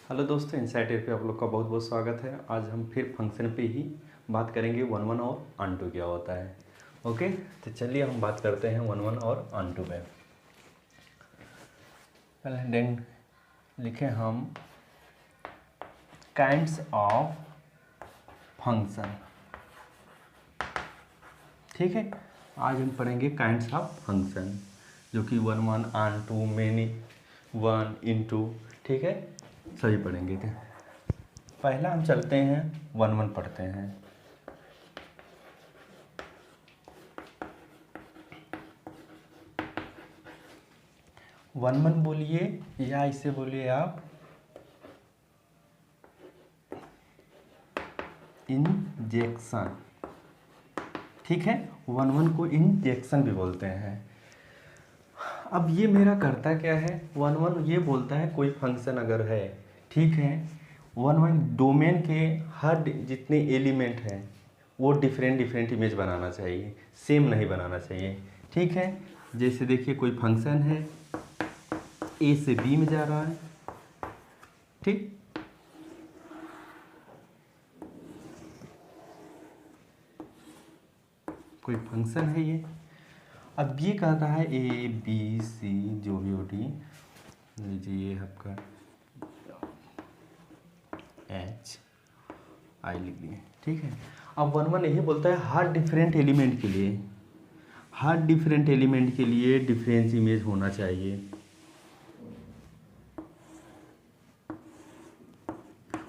Hello दोस्तों, insight पे आप लोग का बहुत बहुत स्वागत है। आज हम फिर फंक्शन पे ही बात करेंगे वन वन और अनटू क्या होता है। ओके, तो चलिए हम बात करते हैं वन वन और अनटू पे। पहले देन लिखें हम काइंड्स ऑफ फंक्शन। ठीक है, आज हम पढ़ेंगे काइंड्स ऑफ फंक्शन, जो कि one one unto many one into, ठीक है, सभी पढ़ेंगे। थे पहला हम चलते हैं वन वन पढ़ते हैं। वन वन बोलिए या इसे बोलिए आप इंजेक्शन। ठीक है, वन वन को इंजेक्शन भी बोलते हैं। अब ये मेरा करता क्या है, वन वन ये बोलता है कोई फंक्शन अगर है, ठीक है, वन वन डोमेन के हर जितने एलिमेंट हैं वो डिफरेंट डिफरेंट इमेज बनाना चाहिए, सेम नहीं बनाना चाहिए। ठीक है, जैसे देखिए कोई फंक्शन है, ए से बी में जा रहा है, ठीक, कोई फंक्शन है ये। अब ये कह रहा है ए बी सी जो भी हो डी, लीजिए ये आपका एच आई लिख दिए। ठीक है, अब वन वन यही बोलता है हर डिफरेंट एलिमेंट के लिए, हर डिफरेंट एलिमेंट के लिए डिफरेंस इमेज होना चाहिए।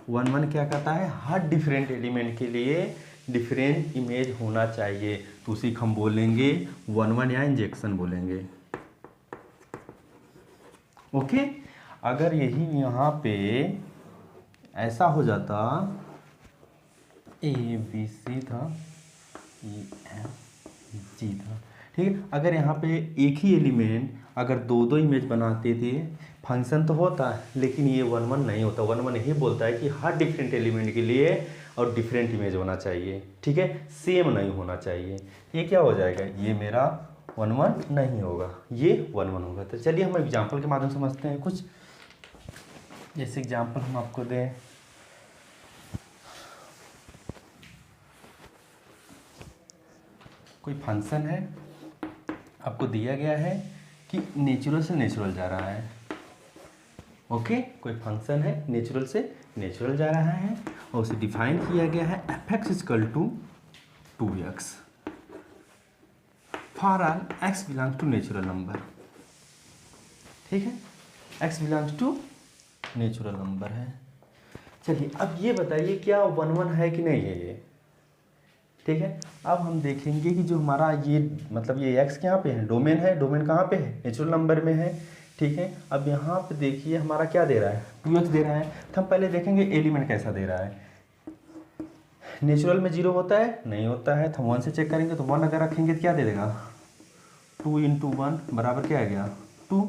वन वन क्या कहता है, हर डिफरेंट एलिमेंट के लिए डिफरेंट इमेज होना चाहिए, तो उसी को हम बोलेंगे वन वन या इंजेक्शन बोलेंगे। ओके, अगर यही यहाँ पे ऐसा हो जाता, ए बी सी था, ई एफ जी था, ठीक है, अगर यहाँ पे एक ही एलिमेंट अगर दो दो इमेज बनाते थे, फंक्शन तो होता है, लेकिन ये वन वन नहीं होता। वन वन यही बोलता है कि हर डिफरेंट एलिमेंट के लिए और डिफरेंट इमेज होना चाहिए, ठीक है, सेम नहीं होना चाहिए। ये क्या हो जाएगा, ये मेरा वन वन नहीं होगा, ये वन वन होगा। तो चलिए हम एग्जाम्पल के माध्यम से समझते हैं कुछ। जैसे एग्जाम्पल हम आपको दें, कोई फंक्शन है, आपको दिया गया है कि नेचुरल से नेचुरल जा रहा है। ओके, कोई फंक्शन है नेचुरल से नेचुरल जा रहा है और उसे डिफाइन किया गया है F X is equal to 2x for all x belongs to natural number. ठीक है, x belongs to natural number है। चलिए अब ये बताइए क्या वन वन है कि नहीं है ये। ठीक है, अब हम देखेंगे कि जो हमारा ये मतलब ये x यहाँ पे है, डोमेन है, डोमेन कहाँ पे है, नेचुरल नंबर में है। ठीक है, अब यहाँ पे देखिए हमारा क्या दे रहा है, 2x दे रहा है। तो हम पहले देखेंगे एलिमेंट कैसा दे रहा है। नेचुरल में 0 होता है, नहीं होता है, तो हम 1 से चेक करेंगे। तो 1 अगर रखेंगे तो क्या दे देगा, 2 इंटू 1 बराबर क्या आ गया 2,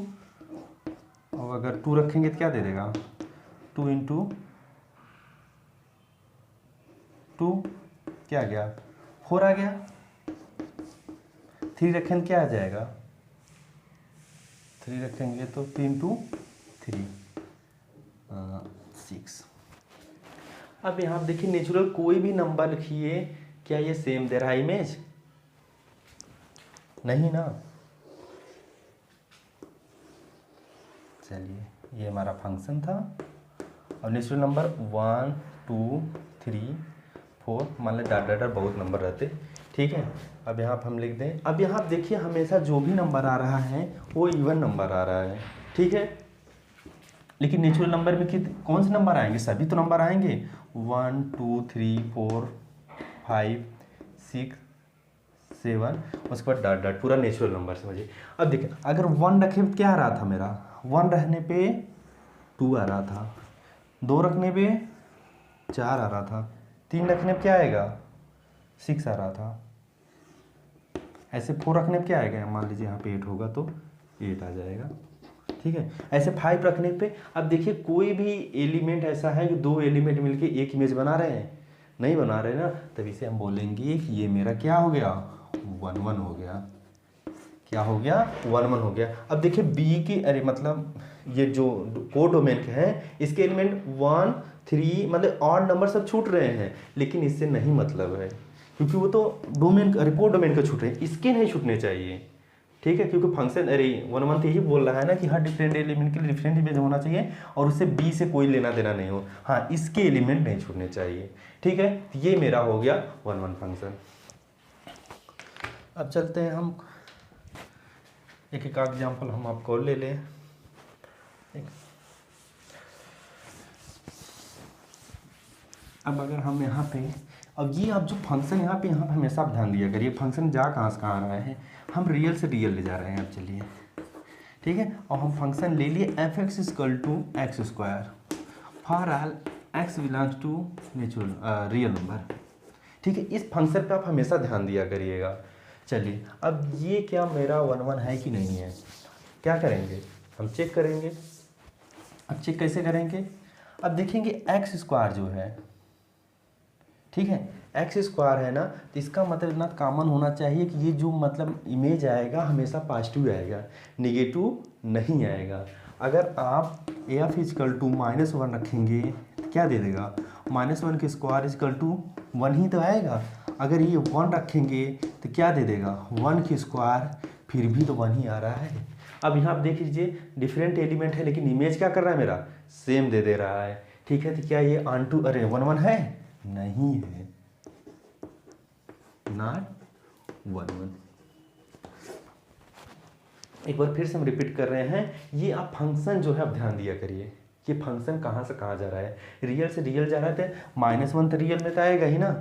और अगर 2 रखेंगे तो क्या दे देगा 2 इंटू 2 क्या आ गया 4 आ गया। 3 रखेंगे क्या आ जाएगा, 3 रखेंगे तो 3 टू 3 6। अब यहाँ देखिए नेचुरल कोई भी नंबर लिखिए, क्या ये सेम दे रहा है इमेज, नहीं ना। चलिए ये हमारा फंक्शन था और नेचुरल नंबर 1 2 3 4, मान लें डाट डाट बहुत नंबर रहते। ठीक है, अब यहाँ पर हम लिख दें, अब यहाँ देखिए हमेशा जो भी नंबर आ रहा है वो इवन नंबर आ रहा है। ठीक है, लेकिन नेचुरल नंबर में कौन से नंबर आएंगे, सभी तो नंबर आएंगे, 1 2 3 4 5 6 7, उसके बाद डॉट डॉट पूरा नेचुरल नंबर समझिए। अब देखिए अगर 1 रखे तो क्या आ रहा था मेरा, 1 रहने पे 2 आ रहा था, 2 रखने पे 4 आ रहा था, 3 रखने पे क्या आएगा 6 आ रहा था, ऐसे 4 रखने पे क्या आएगा, मान लीजिए यहाँ पे 8 होगा तो 8 आ जाएगा। ठीक है, ऐसे 5 रखने पे, अब देखिए कोई भी एलिमेंट ऐसा है कि 2 एलिमेंट मिलके एक इमेज बना रहे हैं, नहीं बना रहे ना, तब इसे हम बोलेंगे कि ये मेरा क्या हो गया 1 1 हो गया। क्या हो गया, 1 1 हो गया। अब देखिए बी की, अरे मतलब ये जो कोडोमेन के हैं इसके एलिमेंट 1 3 मतलब ऑड नंबर सब छूट रहे हैं, लेकिन इससे नहीं मतलब है क्योंकि वो तो डोमेन, अरे कोडोमेन का छूट रहे हैं, इसके नहीं छूटने चाहिए। ठीक है, क्योंकि फंक्शन, अरे 1 1 यही बोल रहा है ना कि हर डिफरेंट एलिमेंट के लिए डिफरेंट इमेज होना चाहिए और उससे बी से कोई लेना देना नहीं हो। हाँ, इसके एलिमेंट नहीं छूटने चाहिए। ठीक है, तो ये मेरा हो गया 1 1 फंक्शन। अब चलते हैं हम एक एक एग्जाम्पल हम आपको ले लें। अब अगर हम यहाँ पे, अब ये आप जो फंक्शन यहाँ पे हमेशा आप ध्यान दिया करिए, फंक्शन जा कहाँ से कहाँ रहा है, हम रियल से रियल ले जा रहे हैं। अब चलिए ठीक है, और हम फंक्शन ले लिए F X equal to X square for all X belongs to natural real number. ठीक है, इस फंक्शन पे आप हमेशा ध्यान दिया करिएगा। चलिए, अब ये क्या मेरा 1 1 है कि नहीं है, क्या करेंगे, हम चेक करेंगे। अब चेक कैसे करेंगे, अब देखेंगे एक्स स्क्वायर जो है, ठीक है, एक्स स्क्वायर है ना, तो इसका मतलब इतना कॉमन होना चाहिए कि ये जो मतलब इमेज आएगा हमेशा पॉजिटिव आएगा, निगेटिव नहीं आएगा। अगर आप एफ इजकल टू -1 रखेंगे तो क्या दे देगा, -1 के स्क्वायर इजकल टू 1 ही तो आएगा। अगर ये 1 रखेंगे तो क्या दे देगा, 1 की स्क्वायर, फिर भी तो 1 ही आ रहा है। अब यहाँ आप देख लीजिए डिफरेंट एलिमेंट है लेकिन इमेज क्या कर रहा है, मेरा सेम दे रहा है। ठीक है, तो क्या ये ऑन टू, अरे 1 1 है, नहीं है, नॉट 1 1। एक बार फिर से हम रिपीट कर रहे हैं, ये आप फंक्शन जो है आप ध्यान दिया करिए, ये फंक्शन कहाँ से कहाँ जा रहा है, रियल से रियल जा रहा है तो -1 तो रियल में तो आएगा ही ना।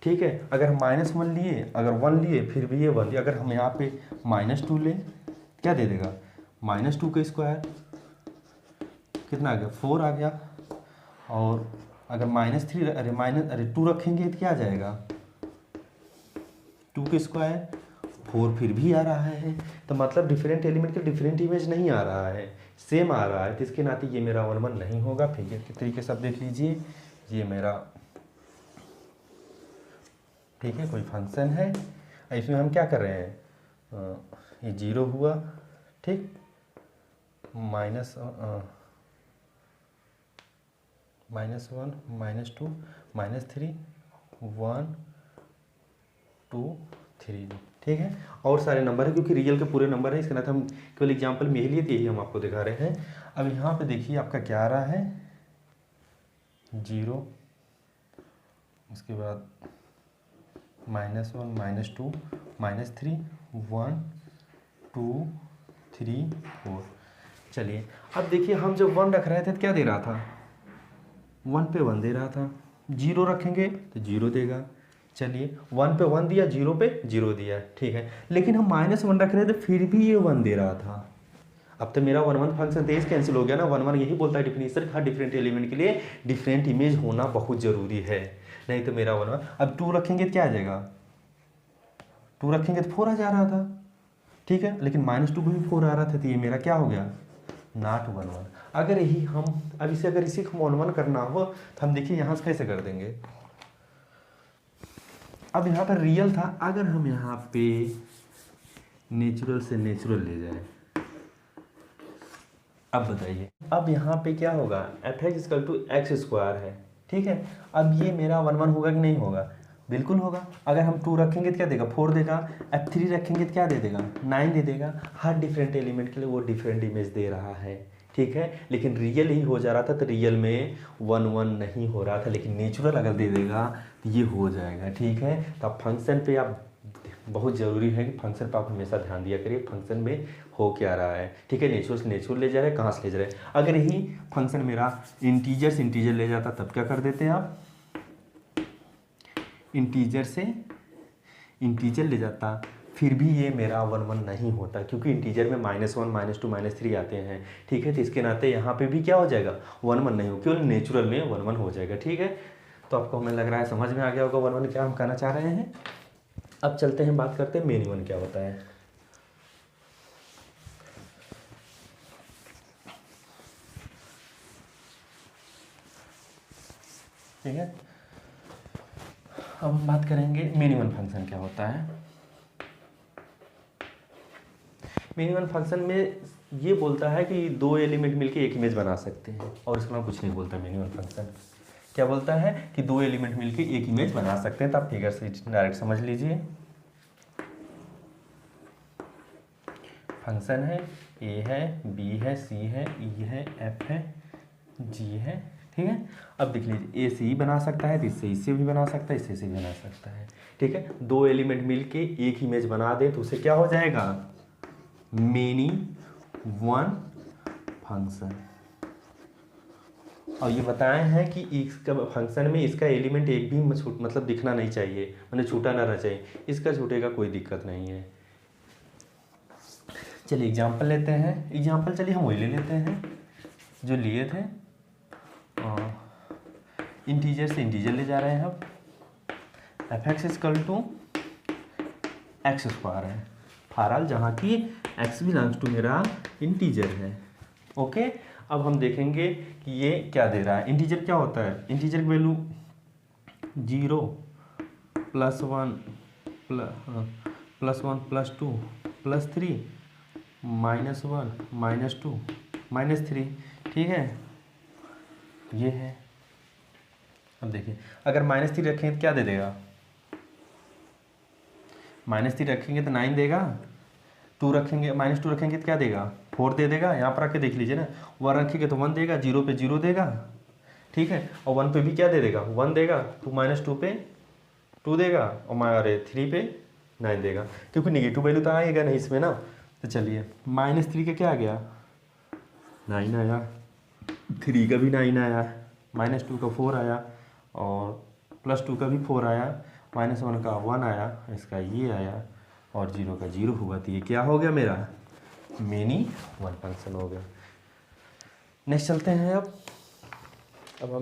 ठीक है, अगर हम -1 लिए, अगर 1 लिए फिर भी ये 1 लिए, अगर हम यहाँ पे -2 लें क्या दे देगा, -2 का स्क्वायर कितना आ गया, 4 आ गया। और अगर -3, अरे 2 रखेंगे तो क्या आ जाएगा, 2 के स्क्वायर, 4 फिर भी आ रहा है। तो मतलब डिफरेंट एलिमेंट के डिफरेंट इमेज नहीं आ रहा है, सेम आ रहा है, तो इसके नाते ये मेरा 1 1 नहीं होगा। फिर के तरीके से आप देख लीजिए, ये मेरा, ठीक है, कोई फंक्शन है, इसमें हम क्या कर रहे हैं, ये 0 हुआ, ठीक, -1 -2 -3 1 2 3, ठीक है, और सारे नंबर है क्योंकि रियल के पूरे नंबर है, इसके नाते हम केवल एग्जांपल में ही लिए थे, यही हम आपको दिखा रहे हैं। अब यहाँ पे देखिए आपका क्या आ रहा है, 0, उसके बाद -1 -2 -3 1 2 3 4। चलिए, अब देखिए हम जब 1 रख रहे थे तो क्या दे रहा था, 1 पे 1 दे रहा था, 0 रखेंगे तो 0 देगा। चलिए, 1 पे 1 दिया, 0 पे 0 दिया, ठीक है, लेकिन हम -1 रख रहे थे फिर भी ये 1 दे रहा था। अब तो मेरा 1 1 फंक्शन तेज कैंसिल हो गया ना, 1 1 यही बोलता है डिफिनीशन, हर डिफरेंट एलिमेंट के लिए डिफरेंट इमेज होना बहुत ज़रूरी है, नहीं तो मेरा 1 1। अब 2 रखेंगे तो क्या आ जाएगा, 2 रखेंगे तो 4 आ जा रहा था, ठीक है, लेकिन -2 को भी 4 आ रहा था, तो ये मेरा क्या हो गया, नॉट 1 1। अगर यही हम, अब इसे अगर इसी को 1 1 करना हो तो हम देखिए यहाँ से कैसे कर देंगे। अब यहाँ पर रियल था, अगर हम यहाँ पे नेचुरल से नेचुरल ले जाएं, अब बताइए, अब यहाँ पे क्या होगा, F X equal to X square है, ठीक है, अब ये मेरा 1 1 होगा कि नहीं होगा, बिल्कुल होगा। अगर हम 2 रखेंगे तो क्या देगा, 4 देगा, अब 3 रखेंगे तो क्या दे देगा, 9 दे देगा। हर डिफरेंट एलिमेंट के लिए वो डिफरेंट इमेज दे रहा है, ठीक है, लेकिन रियल ही हो जा रहा था, तो रियल में 1 1 नहीं हो रहा था, लेकिन नेचुरल अगर दे देगा तो ये हो जाएगा, ठीक है। तो आप फंक्शन पे आप, बहुत ज़रूरी है कि फंक्शन पर आप हमेशा ध्यान दिया करिए, फंक्शन में हो क्या रहा है, ठीक है, नेचुरल से नेचुरल ले जा रहे हैं, कहाँ से ले जा रहे हैं। अगर यही फंक्शन मेरा इंटीजर से इंटीजर ले जाता तब क्या कर देते हैं आप, इंटीजर से इंटीजर ले जाता, फिर भी ये मेरा 1 1 नहीं होता, क्योंकि इंटीजर में -1 -2 -3 आते हैं, ठीक है, तो इसके नाते यहाँ पे भी क्या हो जाएगा, 1 1 नहीं हो, केवल नेचुरल में 1 1 हो जाएगा, ठीक है। तो आपको हमें लग रहा है समझ में आ गया होगा 1 1 क्या हम कहना चाह रहे हैं। अब चलते हैं, बात करते हैं मेन 1 क्या होता है। ठीक है, अब हम बात करेंगे मेन 1 फंक्शन क्या होता है। मिनिमल फंक्शन में ये बोलता है कि दो एलिमेंट मिलके एक इमेज बना सकते हैं, और इसके अलावा कुछ नहीं बोलता मिनिमल फंक्शन। क्या बोलता है कि दो एलिमेंट मिलके एक इमेज बना सकते हैं, तो आप फिगर से डायरेक्ट समझ लीजिए। फंक्शन है, ए है, बी है, सी है, ई है, एफ है, जी है, ठीक है। अब देख लीजिए, ए से ही बना सकता है, तो इससे भी बना सकता है, इससे भी बना सकता है, ठीक है। दो एलिमेंट मिलके एक इमेज बना दे तो उसे क्या हो जाएगा, मेनी वन फंक्शन। और ये बताए हैं कि इसका फंक्शन में इसका एलिमेंट एक भी मतलब दिखना नहीं चाहिए, मतलब छूटा ना रहना चाहिए। इसका छूटेगा कोई दिक्कत नहीं है। चलिए एग्जाम्पल लेते हैं। एग्जाम्पल चलिए हम वही ले लेते हैं जो लिए थे, इंटीजर से इंटीजर ले जा रहे हैं। अब F X is equal to X square है, फारल जहाँ की एक्स बिलोंग्स टू मेरा इंटीजर है। ओके, अब हम देखेंगे कि ये क्या दे रहा है। इंटीजर क्या होता है, इंटीजर की वैल्यू 0 +1 +1 +2 +3 -1 -2 -3, ठीक है, ये है। अब देखिए अगर -3 रखें तो क्या दे देगा, -3 रखेंगे तो 9 देगा, 2 रखेंगे -2 रखेंगे तो क्या देगा, 4 दे देगा। यहाँ पर आके देख लीजिए ना, 1 रखेंगे तो 1 देगा, 0 पे 0 देगा, ठीक है, और 1 पे भी क्या दे देगा, 1 देगा, 2 पे 2 देगा, और हमारे 3 पे 9 देगा, क्योंकि नेगेटिव वैल्यू तो आएगा नहीं इसमें ना। तो चलिए -3 का क्या आ गया, 9 आया, 3 का भी 9 आया, -2 का 4 आया, और +2 का भी 4 आया, -1 का 1 आया, इसका ये आया, और 0 का 0 हुआ। तो ये क्या हो गया, मेरा मेनी वन फंक्शन हो गया। नेक्स्ट चलते हैं। अब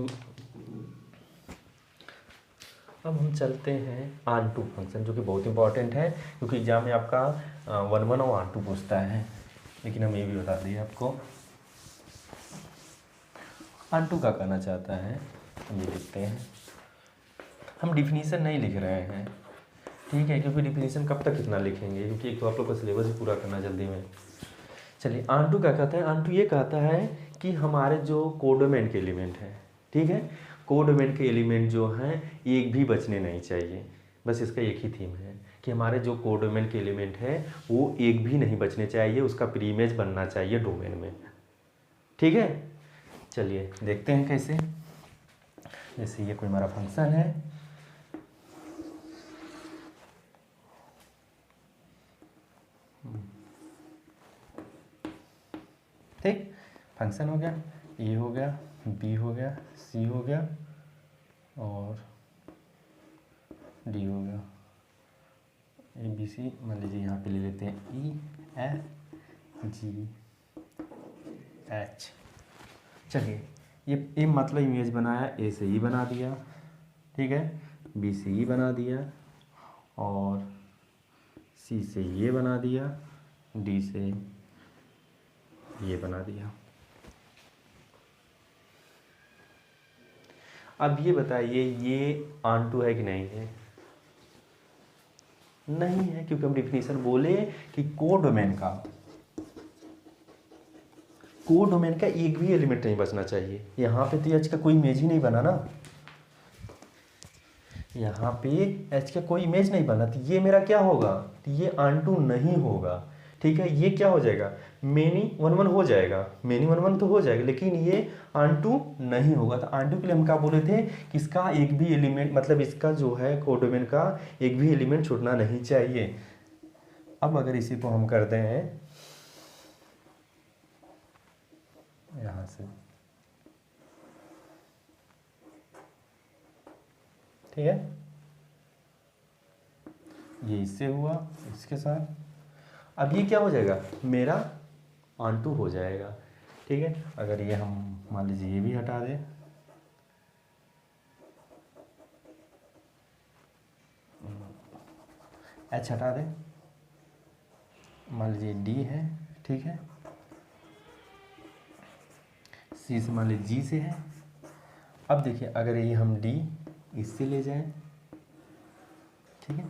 हम चलते हैं ऑन टू फंक्शन, जो कि बहुत इंपॉर्टेंट है, क्योंकि एग्जाम में आपका 1 और ऑन टू पूछता है। लेकिन हम ये भी बता दिए आपको ऑन टू का करना चाहता है। हम ये लिखते हैं, हम डिफिनीशन नहीं लिख रहे हैं, ठीक है, क्योंकि डिफिनीशन कब तक कितना लिखेंगे, क्योंकि एक तो आप लोग का सिलेबस ही पूरा करना जल्दी में। चलिए ऑन टू क्या कहता है, ऑन टू ये कहता है कि हमारे जो कोडोमेन के एलिमेंट हैं, ठीक है, कोडोमेन के एलिमेंट जो हैं एक भी बचने नहीं चाहिए। बस इसका एक ही थीम है कि हमारे जो कोडोमेन के एलिमेंट है वो एक भी नहीं बचने चाहिए, उसका प्रीइमेज बनना चाहिए डोमेन में, ठीक है। चलिए देखते हैं कैसे। जैसे ये कोई हमारा फंक्शन है, ठीक, फंक्शन हो गया, ए हो गया, बी हो गया, सी हो गया, और डी हो गया, ए बी सी। मान लीजिए यहाँ पे ले लेते हैं ई एफ जी एच। चलिए ये मतलब इमेज बनाया, ए से ई बना दिया, ठीक है, बी से ई बना दिया, और सी से ये बना दिया, डी से ये बना दिया। अब ये बताइए ये ऑन टू है कि नहीं है, नहीं है, क्योंकि हम डिफिनीशन बोले कि कोडोमेन का एक भी एलिमेंट नहीं बचना चाहिए। यहाँ पे तो एच का कोई इमेज ही नहीं बना ना, यहाँ पे एच का कोई इमेज नहीं बना, तो ये मेरा क्या होगा, तो ये ऑन टू नहीं होगा, ठीक है। ये क्या हो जाएगा, मेनी वन वन हो जाएगा, मेनी वन वन तो हो जाएगा, लेकिन ये ऑन टू नहीं होगा। तो ऑन टू के लिए हम क्या बोले थे कि इसका एक भी एलिमेंट, मतलब इसका जो है कोडोमेन का एक भी एलिमेंट छूटना नहीं चाहिए। अब अगर इसी को हम कर दें यहाँ से, ठीक है, ये इससे हुआ, इसके साथ, अब ये क्या हो जाएगा, मेरा ऑन टू हो जाएगा, ठीक है। अगर ये हम मान लीजिए ये भी हटा दें, एच हटा दें, मान लीजिए डी है, ठीक है, सी से मान लीजिए जी से है। अब देखिए अगर ये हम डी इससे ले जाएं, ठीक है,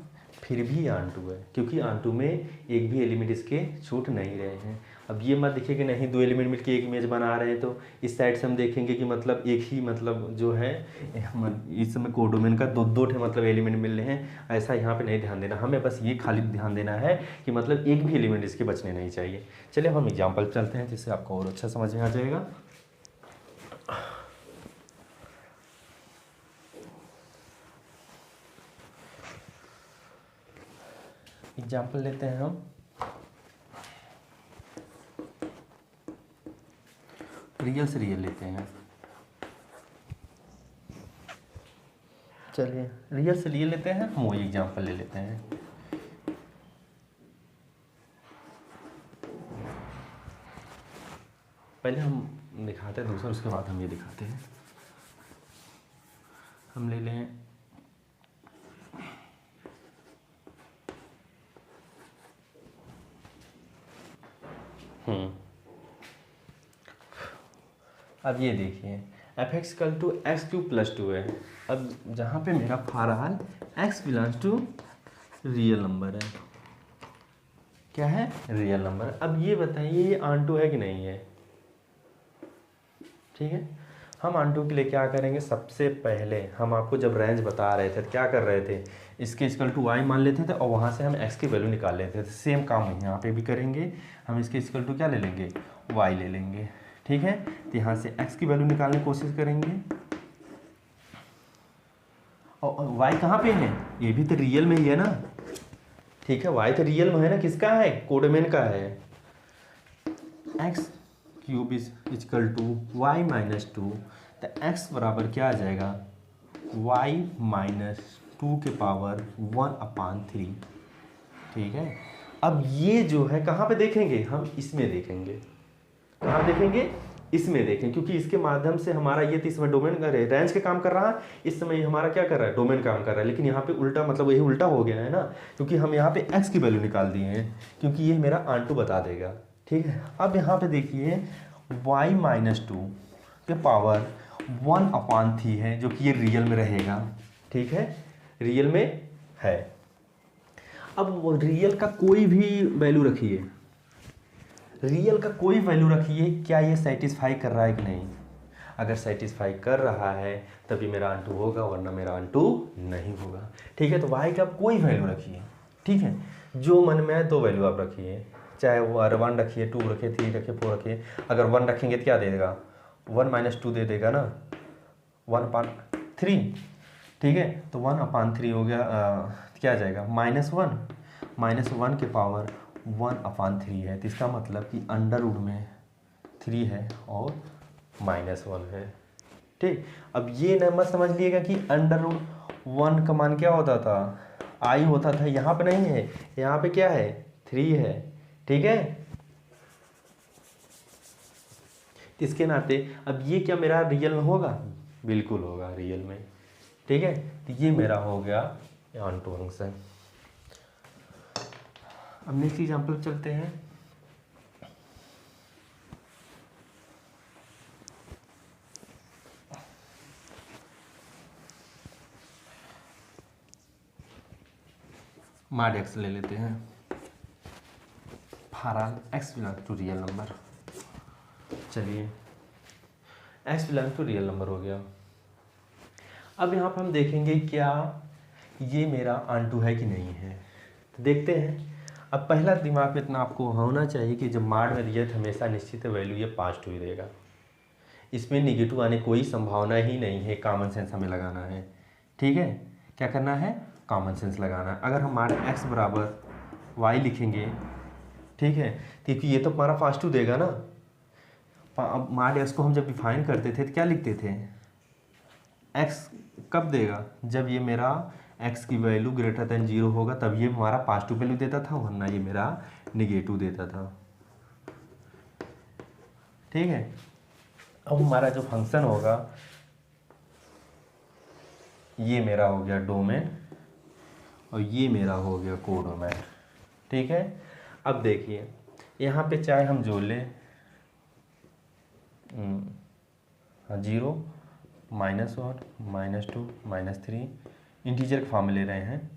फिर भी आन टू है, क्योंकि आन टू में एक भी एलिमेंट इसके छूट नहीं रहे हैं। अब ये मत देखिए कि नहीं दो एलिमेंट मिलके एक इमेज बना रहे हैं, तो इस साइड से हम देखेंगे कि मतलब एक ही मतलब जो है इस समय कोडोमेन का दो दो ठे मतलब एलिमेंट मिल रहे हैं, ऐसा यहाँ पे नहीं ध्यान देना हमें, बस ये खाली ध्यान देना है कि मतलब एक भी एलिमेंट इसके बचने नहीं चाहिए। चलिए हम एग्जाम्पल चलते हैं जिससे आपको और अच्छा समझ में आ जाएगा। एग्जाम्पल लेते हैं हम, रियल से रियल लेते हैं। चलिए रियल से रियल लेते हैं, हम वही एग्जाम्पल ले लेते हैं। पहले हम दिखाते हैं दूसरा, उसके बाद हम ये दिखाते हैं। हम ले लें अब ये देखिए F X equal to X cube plus 2 है। अब जहाँ पे मेरा for all X belongs to real number है, क्या है रियल नंबर। अब ये बताइए ये आन टू है कि नहीं है। ठीक है, हम आन टू के लिए क्या करेंगे, सबसे पहले हम आपको जब रेंज बता रहे थे तो क्या कर रहे थे, इसके इक्वल टू वाई मान लेते थे और वहाँ से हम एक्स की वैल्यू निकाल लेते थे। सेम काम यहाँ पे भी करेंगे, हम इसके इक्वल टू क्या ले लेंगे, वाई ले लेंगे। ठीक है, तो यहाँ से x की वैल्यू निकालने की कोशिश करेंगे, और y कहाँ पे है, ये भी तो रियल में ही है ना। ठीक है, y तो रियल में है ना, किसका है, कोडोमेन का है। x cube is equal to Y minus 2, तो x बराबर क्या आ जाएगा, y माइनस 2 के पावर 1/3। ठीक है, अब ये जो है कहाँ पे देखेंगे, हम इसमें देखेंगे। कहाँ देखेंगे, इसमें देखें, क्योंकि इसके माध्यम से हमारा ये तो इसमें डोमेन का रेंज के काम कर रहा है, इस समय हमारा क्या कर रहा है, डोमेन काम कर रहा है। लेकिन यहाँ पे उल्टा मतलब यही उल्टा हो गया है ना, क्योंकि हम यहाँ पे x की वैल्यू निकाल दिए हैं, क्योंकि ये मेरा आन टू बता देगा। ठीक है, अब यहाँ पे देखिए y माइनस 2 के पावर 1/3 है, जो कि ये रियल में रहेगा। ठीक है, रियल में है। अब रियल का कोई भी वैल्यू रखिए, रियल का कोई वैल्यू रखिए, क्या ये सेटिस्फाई कर रहा है कि नहीं। अगर सेटिस्फाई कर रहा है तभी मेरा आन टू होगा, वरना मेरा आन टू नहीं होगा। ठीक है, तो y का कोई वैल्यू रखिए। ठीक है, जो मन में है तो वैल्यू आप रखिए, चाहे वो 1 रखिए, 2 रखिए, 3 रखिए, 4 रखिए। अगर 1 रखेंगे तो क्या दे देगा, 1 माइनस 2 दे देगा ना, 1/3। ठीक है, तो 1/3 हो गया, क्या आ जाएगा, -1 के पावर 1/3 है, तो इसका मतलब कि अंडर रूट में 3 है और -1 है। ठीक, अब ये नंबर समझ लिएगा कि अंडर रूट 1 का मान क्या होता था, आई होता था। यहाँ पे नहीं है, यहाँ पे क्या है, 3 है। ठीक है, इसके नाते अब ये क्या मेरा रियल में होगा, बिल्कुल होगा रियल में। ठीक है, तो ये मेरा हो गया आन टू फंक्शन। अब नेक्स्ट एग्जाम्पल चलते हैं। माड एक्स ले लेते हैं, for all X belong to real number. चलिए X belong to real number हो गया। अब यहाँ पर हम देखेंगे क्या ये मेरा आन टू है कि नहीं है, तो देखते हैं। अब पहला दिमाग में इतना आपको होना चाहिए कि जब माड में रियल हमेशा निश्चित वैल्यू ये 5 टू ही देगा, इसमें निगेटिव आने कोई संभावना ही नहीं है। कॉमन सेंस हमें लगाना है। ठीक है, क्या करना है, कॉमन सेंस लगाना है। अगर हम माड एक्स बराबर वाई लिखेंगे, ठीक है, क्योंकि ये तो हमारा 5 टू देगा ना। अब माड एक्स को हम जब डिफाइन करते थे तो क्या लिखते थे, एक्स कब देगा, जब ये मेरा x की वैल्यू ग्रेटर देन 0 होगा, तब ये हमारा पॉजिटिव वैल्यू देता था, वरना ये मेरा निगेटिव देता था। ठीक है, अब हमारा जो फंक्शन होगा ये मेरा हो गया डोमेन और ये मेरा हो गया कोडोमेन। ठीक है, अब देखिए यहाँ पे चाहे हम जोड़ लें 0, -1, -2, -3, इंटीजर के फॉर्म में ले रहे हैं,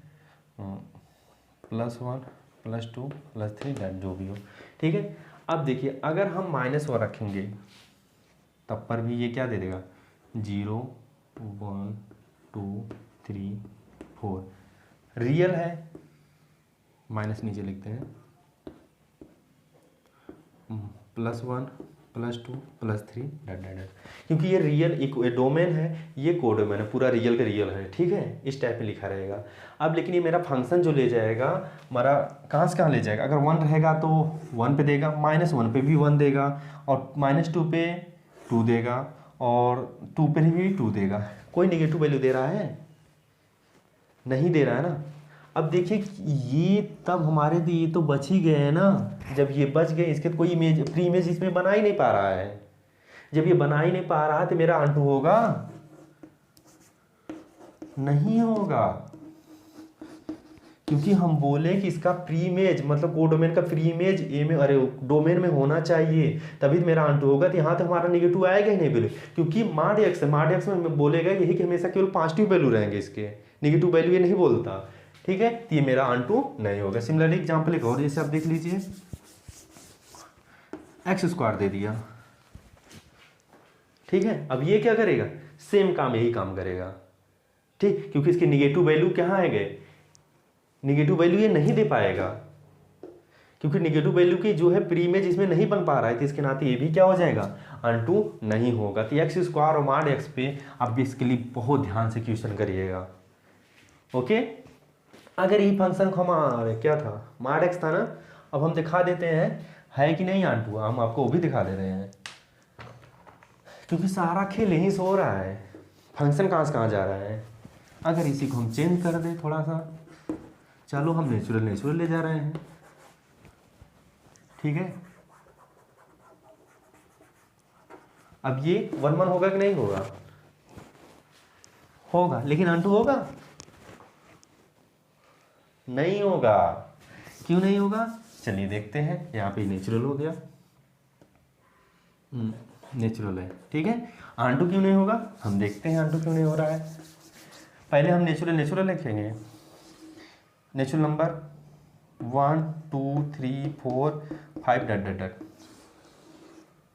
+1 +2 +3 डैट जो भी हो, ठीक है। अब देखिए अगर हम -1 रखेंगे तब पर भी ये क्या दे देगा, 0 1 2 3 4, रियल है, माइनस नीचे लिखते हैं, +1 +2 +3 डैट डैट डैट, क्योंकि ये रियल एक डोमेन है, ये कोडोमेन है, पूरा रियल का रियल है, ठीक है, इस टाइप में लिखा रहेगा। अब लेकिन ये मेरा फंक्शन जो ले जाएगा हमारा कहाँ से कहाँ ले जाएगा, अगर 1 रहेगा तो 1 पे देगा, -1 पे भी 1 देगा, और -2 पे 2 देगा, और 2 पे भी 2 देगा। कोई नेगेटिव वैल्यू दे रहा है, नहीं दे रहा है ना। अब देखिए ये तब हमारे ये तो बच ही गए हैं ना, जब ये बच गए इसके तो कोई इमेज प्री इमेज इसमें बना ही नहीं पा रहा है। जब ये बना ही नहीं पा रहा है तो मेरा आंटू होगा, नहीं होगा, क्योंकि हम बोले कि इसका प्री इमेज मतलब कोडोमेन का प्री इमेज ए में, अरे डोमेन में होना चाहिए, तभी तो मेरा आंटू होगा। तो यहाँ तो हमारा नेगेटिव आएगा ही नहीं वैल्यू, क्योंकि माड एक्स में बोलेगा यही कि हमेशा केवल पॉजिटिव वैल्यू रहेंगे इसके, नेगेटिव वैल्यू ये नहीं बोलता, ठीक है। तो ये मेरा आंटू नहीं होगा। सिमिलरली एग्जाम्पल एक और, जैसे आप देख लीजिए x² दे दिया, ठीक है। अब ये क्या करेगा, सेम काम यही काम करेगा, ठीक, क्योंकि इसके निगेटिव वैल्यू कहाँ है गए, निगेटिव वैल्यू ये नहीं दे पाएगा, क्योंकि निगेटिव वैल्यू की जो है प्री इमेज इसमें नहीं बन पा रहा है, तो इसके नाते ये भी क्या हो जाएगा, आंटू नहीं होगा। तो x² और माड x पे आप इसके लिए बहुत ध्यान से क्वेश्चन करिएगा, ओके। अगर ये फंक्शन हमारे क्या था, माड x था ना, अब हम दिखा देते हैं है कि नहीं आंटू, हम आपको वो भी दिखा दे रहे हैं, क्योंकि सारा खेल यहीं से हो रहा है, फंक्शन कहाँ से कहाँ जा रहा है। अगर इसी को हम चेंज कर दें थोड़ा सा, चलो हम नेचुरल ले जा रहे हैं, ठीक है। अब ये 1 1 होगा कि नहीं होगा, होगा, लेकिन आंटू होगा, नहीं होगा। क्यों नहीं होगा, चलिए देखते हैं। यहाँ पे नेचुरल हो गया, नेचुरल है, ठीक है। आंटू क्यों नहीं होगा, हम देखते हैं आंटू क्यों नहीं हो रहा है। पहले हम नेचुरल लिखेंगे, नेचुरल नंबर 1 2 3 4 5 डट डट डट,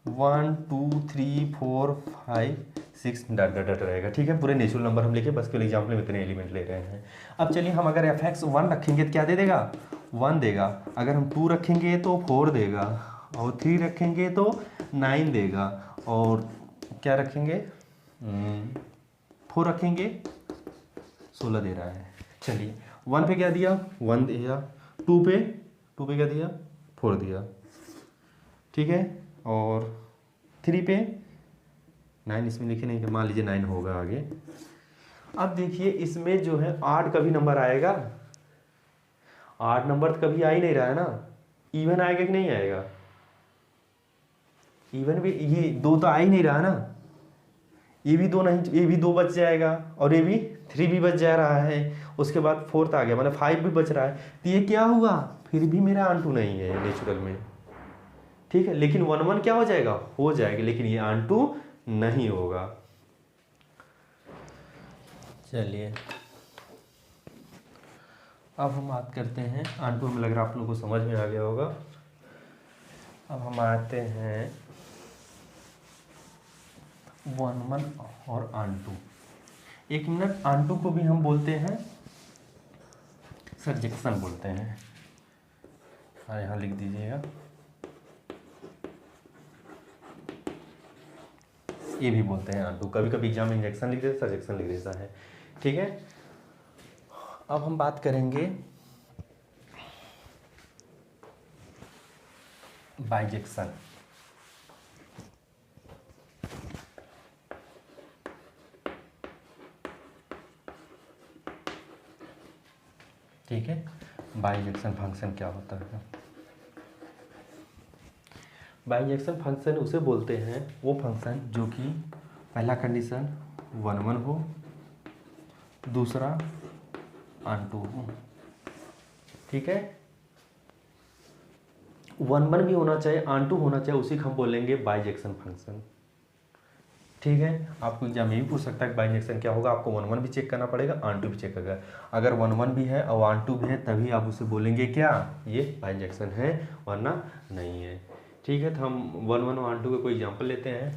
1 2 3 4 5 6 डट डट डट रहेगा, ठीक है। पूरे नेचुरल नंबर हम लिखे, बस केवल एग्जाम्पल में इतने एलिमेंट ले रहे हैं। अब चलिए हम अगर f(1) रखेंगे तो क्या दे देगा, 1 देगा। अगर हम 2 रखेंगे तो 4 देगा, और 3 रखेंगे तो 9 देगा, और क्या रखेंगे 4 रखेंगे 16 दे रहा है। चलिए 1 पे क्या दिया, 1 दिया, 2 पे क्या दिया, 4 दिया, ठीक है। और 3 पे 9 इसमें लिखे नहीं, मान लीजिए 9 होगा आगे। अब देखिए इसमें जो है 8 का भी नंबर आएगा, 8 नंबर तो कभी आ ही नहीं रहा है ना, इवन आएगा कि नहीं आएगा, इवन भी ये 2 तो आ ही नहीं रहा ना, ये भी 2 नहीं, ये भी 2 बच जाएगा, और ये भी 3 भी बच जा रहा है, उसके बाद 4th आ गया, मतलब 5 भी बच रहा है। तो ये क्या हुआ, फिर भी मेरा आंटू नहीं है नेचुरल में, ठीक है। लेकिन 1 1 क्या हो जाएगा, हो जाएगा, लेकिन ये आंटू नहीं होगा। चलिए अब हम बात करते हैं आंटू में, लग रहा है आप लोगों को समझ में आ गया होगा। अब हम आते हैं 1 1 और आंटू। 1 मिनट, आंटू को भी हम बोलते हैं सरजेक्शन बोलते हैं, हाँ यहाँ लिख दीजिएगा, ये भी बोलते हैं आंटू। कभी कभी एग्जाम में इंजेक्शन लिख देता है, सरजेक्शन लिख देता है, ठीक है। अब हम बात करेंगे बाइजेक्शन। ठीक है, बाइजेक्शन फंक्शन क्या होता है। बाइजेक्शन फंक्शन उसे बोलते हैं, वो फंक्शन जो कि पहला कंडीशन 1 1 हो, दूसरा आंटू हो, ठीक है। 1 1 भी होना चाहिए, आंटू होना चाहिए, उसी को हम बोलेंगे बाइजेक्शन फंक्शन, ठीक है, आपको एग्जाम में भी पूछ सकता है कि बाइजेक्शन क्या होगा, आपको 1 1 भी चेक करना पड़ेगा, ऑन टू भी चेक करना। अगर 1 1 भी है और ऑन टू भी है तभी आप उसे बोलेंगे क्या ये बाइजेक्शन है, वरना नहीं है। ठीक है, तो हम 1 1 और ऑन टू का कोई एग्जाम्पल लेते हैं।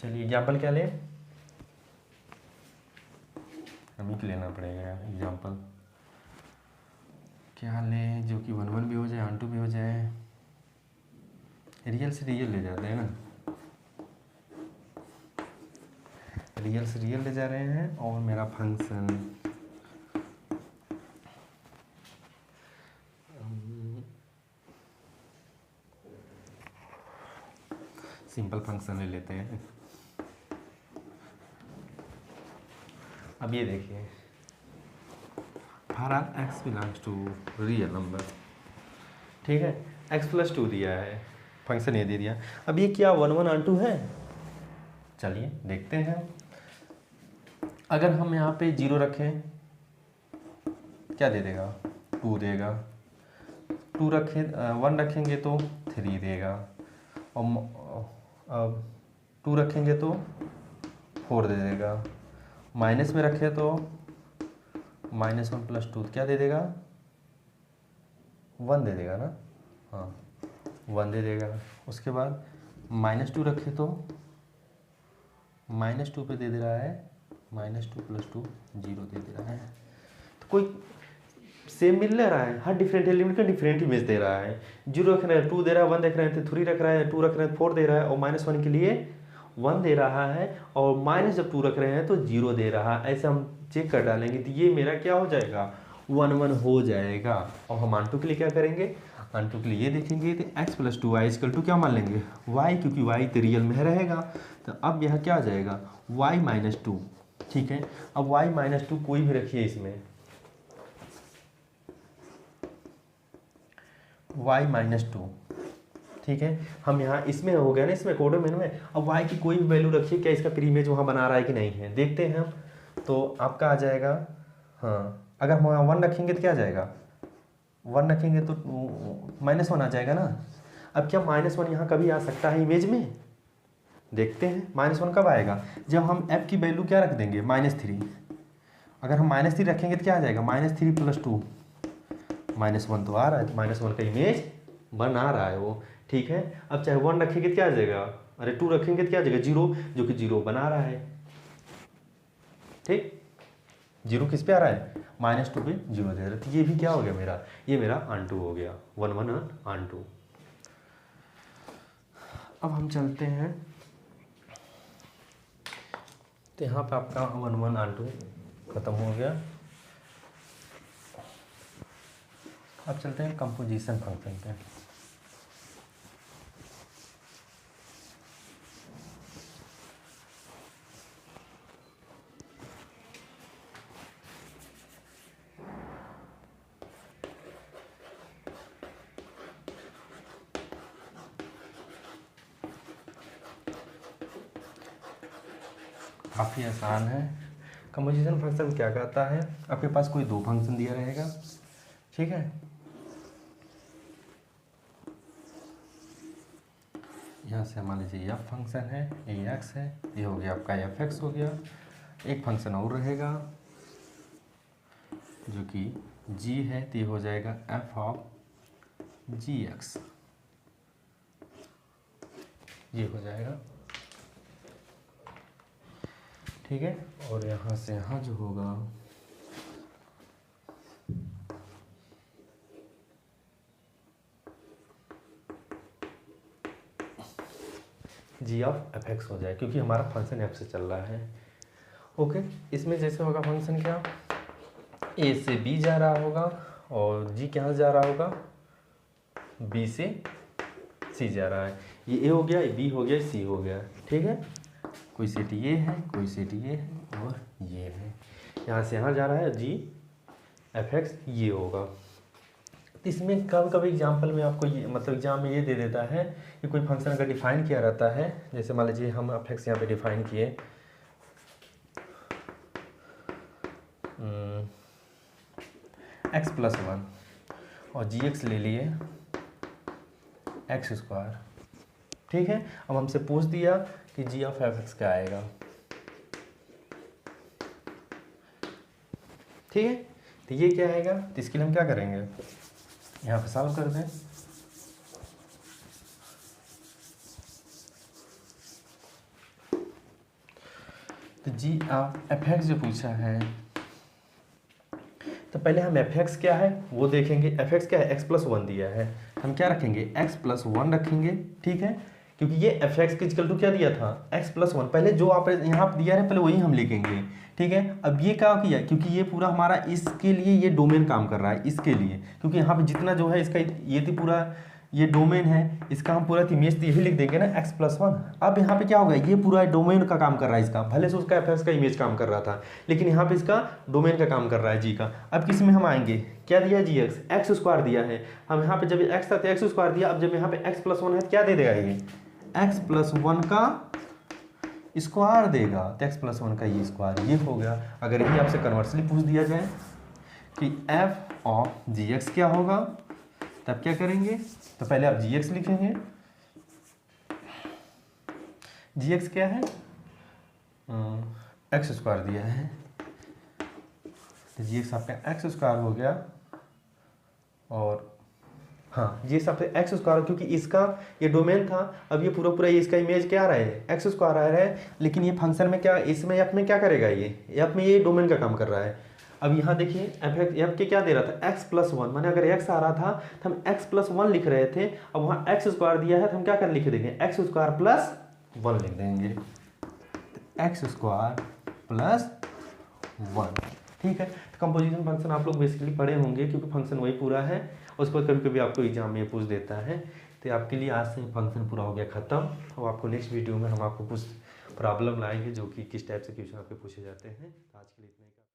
चलिए एग्जाम्पल क्या लें, हमें ही लेना पड़ेगा एग्जाम्पल, क्या लें जो कि 1 1 भी हो जाए ऑन टू भी हो जाए। रियल से रियल ले जाते हैं ना, रियल से रियल ले जा रहे हैं। और मेरा फंक्शन सिंपल फंक्शन ले लेते हैं। अब ये देखिए, for all X belongs to real number, ठीक है, x+2 दिया है, फंक्शन ये दे दिया। अब ये क्या 1 1 ऑन टू है, चलिए देखते हैं। अगर हम यहाँ पे 0 रखें क्या दे देगा, 2 देगा, 2 रखें 1 रखेंगे तो 3 देगा, और अब 2 रखेंगे तो 4 दे देगा, माइनस में रखें तो -1 + 2 क्या दे देगा, 1 दे देगा ना, हाँ 1 दे देगा। उसके बाद -2 रखें तो -2 पे दे दे रहा है -2 + 2 0 दे दे रहा है। तो कोई सेम मिल ले रहा है, हर डिफरेंट एलिमेंट का डिफरेंट इमेज दे रहा है। 0 रख रहे हैं 2 दे रहा है, 1 देख रहे हैं तो 3 रख रहा है, 2 रख रहे हैं 4 दे रहा है, और -1 के लिए 1 दे रहा है, और माइनस जब 2 रख रहे हैं तो 0 दे रहा है। ऐसे हम चेक कर डालेंगे तो ये मेरा क्या हो जाएगा, 1 1 हो जाएगा। और हम ऑन टू के लिए क्या करेंगे, ऑन टू के लिए ये देखेंगे तो x+2y = क्या मान लेंगे, y, क्योंकि y तो रियल में रहेगा। तो अब यह क्या आ जाएगा, y - 2, ठीक है। अब y - 2 कोई भी रखिए इसमें, y - 2, ठीक है। हम यहाँ इसमें हो गया ना, इसमें कोडोमेन में, अब y की कोई भी वैल्यू रखिए, क्या इसका प्री इमेज वहाँ बना रहा है कि नहीं है, देखते हैं हम। तो आपका आ जाएगा, हाँ अगर हम वहाँ 1 रखेंगे तो क्या आ जाएगा, 1 रखेंगे तो -1 आ जाएगा ना। अब क्या -1 यहाँ कभी आ सकता है इमेज में, देखते हैं -1 कब आएगा, जब हम f की वैल्यू क्या रख देंगे, -3। अगर हम -3 रखेंगे तो क्या आ जाएगा, -3 + 2, -1 तो आ रहा है, तो -1 का इमेज बना रहा है वो, ठीक है। अब चाहे 1 रखेंगे तो क्या आ जाएगा, अरे 2 रखेंगे तो क्या आ जाएगा, 0, जो कि 0 बना रहा है, ठीक। 0 किस पे आ रहा है, -2 पे 0 दे रहा है, तो ये भी क्या हो गया मेरा, ये मेरा ऑन टू हो गया, 1 1 ऑन टू। अब हम चलते हैं, तो यहाँ पे आपका 1 1 ऑन टू खत्म हो गया। अब चलते हैं कंपोजिशन फंक्शन पे। काफ़ी आसान है। कंपोजिशन फंक्शन क्या करता है, आपके पास कोई 2 फंक्शन दिया रहेगा, ठीक है। यहाँ से मान लीजिए f फंक्शन है, ax है, ये हो गया आपका fx हो गया। एक फंक्शन और रहेगा जो कि g है, तो ये हो जाएगा f(gx), ये हो जाएगा, ठीक है। और यहाँ से यहाँ जो होगा g(f(x) हो जाए, क्योंकि हमारा फंक्शन f से चल रहा है, ओके। इसमें जैसे होगा फंक्शन क्या, a से b जा रहा होगा, और g कहाँ जा रहा होगा, b से c जा रहा है। ये a हो गया, ये b हो गया, c हो गया, ठीक है। कोई सेट ये है, कोई सेट ये है, और ये है। यहाँ से यहाँ जा रहा है g(f(x), ये होगा। तो इसमें कब कभी एग्जाम्पल में आपको ये मतलब एग्जाम में ये दे देता है कि कोई फंक्शन अगर डिफाइन किया रहता है, जैसे मान लीजिए हम f(x) यहाँ पे डिफाइन किए, x+1 और gx ले लिए x², ठीक है। अब हमसे पूछ दिया कि जी ऑफ एफ एक्स क्या आएगा, ठीक है। तो ये क्या आएगा, तो इसके लिए हम क्या करेंगे, यहाँ पे सॉल्व कर दें। तो जी ऑफ एफ एक्स जो पूछा है, तो पहले हम एफ एक्स क्या है वो देखेंगे। एफ एक्स क्या है, एक्स प्लस वन दिया है, हम क्या रखेंगे, एक्स प्लस वन रखेंगे, ठीक है। क्योंकि ये एफ एक्स की इक्वल टू क्या दिया था, एक्स प्लस वन। पहले जो आप यहाँ पर दिया है पहले वही हम लिखेंगे, ठीक है। अब ये क्या किया, क्योंकि ये पूरा हमारा इसके लिए ये डोमेन काम कर रहा है, इसके लिए, क्योंकि यहाँ पे जितना जो है इसका ये थी पूरा ये डोमेन है, इसका हम पूरा इमेज यही लिख देंगे ना, एक्स प्लस वन। अब यहाँ पे क्या होगा, ये पूरा डोमेन का काम कर रहा है इसका, भले से उसका एफ एक्स का इमेज काम कर रहा था, लेकिन यहाँ पे इसका डोमेन का काम कर रहा है जी का। अब किस में हम आएंगे, क्या दिया है जी एक्स, एक्स स्क्वायर दिया है, हम यहाँ पे जब एक्स था तो एक्स स्क्वायर दिया, अब जब यहाँ पे एक्स प्लस वन है तो क्या दे देगा ये, एक्स प्लस वन का स्क्वायर देगा, तो एक्स प्लस वन का ये स्क्वायर, ये हो गया। अगर यही आपसे कन्वर्सली पूछ दिया जाए कि एफ ऑफ जी एक्स क्या होगा, तब क्या करेंगे, तो पहले आप जी एक्स लिखेंगे। जी एक्स क्या है, एक्स स्क्वायर दिया है, तो जी एक्स आपका एक्स स्क्वायर हो गया। और हाँ, ये सब एक्स स्क्वायर, क्योंकि इसका ये डोमेन था, अब ये पूरा पूरा ये इसका इमेज क्या आ रहा है, एक्स स्क्वायर आ रहा है। लेकिन ये फंक्शन में क्या, इसमें एफ में क्या करेगा, ये एफ में ये डोमेन का काम कर रहा है। अब यहाँ देखिए एफ के क्या दे रहा था, एक्स प्लस वन, माने अगर एक्स आ रहा था तो हम एक्स प्लस वन लिख रहे थे, अब वहाँ एक्स स्क्वायर दिया है तो हम क्या कर लिख देंगे, एक्स स्क्वायर प्लस वन लिख देंगे, एक्स स्क्वायर प्लस वन, ठीक है। तो कंपोजिशन फंक्शन आप लोग बेसिकली पढ़े होंगे, क्योंकि फंक्शन वही पूरा है, उसके बाद कभी कभी आपको एग्जाम में पूछ देता है। तो आपके लिए आज से फंक्शन पूरा हो गया ख़त्म, और आपको नेक्स्ट वीडियो में हम आपको कुछ प्रॉब्लम लाएंगे जो कि किस टाइप से क्वेश्चन आपके पूछे जाते हैं। तो आज के लिए